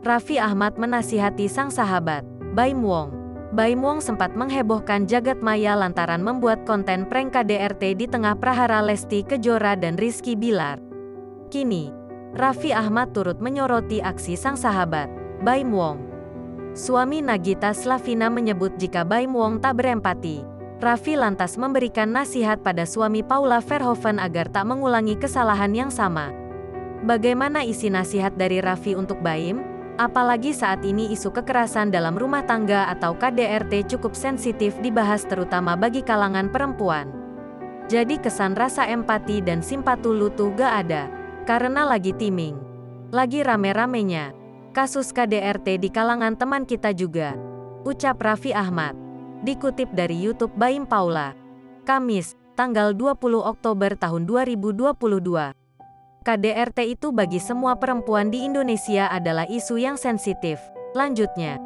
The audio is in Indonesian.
Raffi Ahmad menasihati sang sahabat, Baim Wong. Baim Wong sempat menghebohkan jagat maya lantaran membuat konten prank KDRT di tengah prahara Lesti Kejora dan Rizky Bilar. Kini, Raffi Ahmad turut menyoroti aksi sang sahabat, Baim Wong. Suami Nagita Slavina menyebut jika Baim Wong tak berempati. Raffi lantas memberikan nasihat pada suami Paula Verhoeven agar tak mengulangi kesalahan yang sama. Bagaimana isi nasihat dari Raffi untuk Baim? Apalagi saat ini isu kekerasan dalam rumah tangga atau KDRT cukup sensitif dibahas terutama bagi kalangan perempuan. Jadi kesan rasa empati dan simpatulu tuh gak ada. Karena lagi timing. Lagi rame-ramenya. Kasus KDRT di kalangan teman kita juga. Ucap Raffi Ahmad. Dikutip dari YouTube Baim Paula. Kamis, tanggal 20 Oktober tahun 2022. KDRT itu bagi semua perempuan di Indonesia adalah isu yang sensitif. Lanjutnya,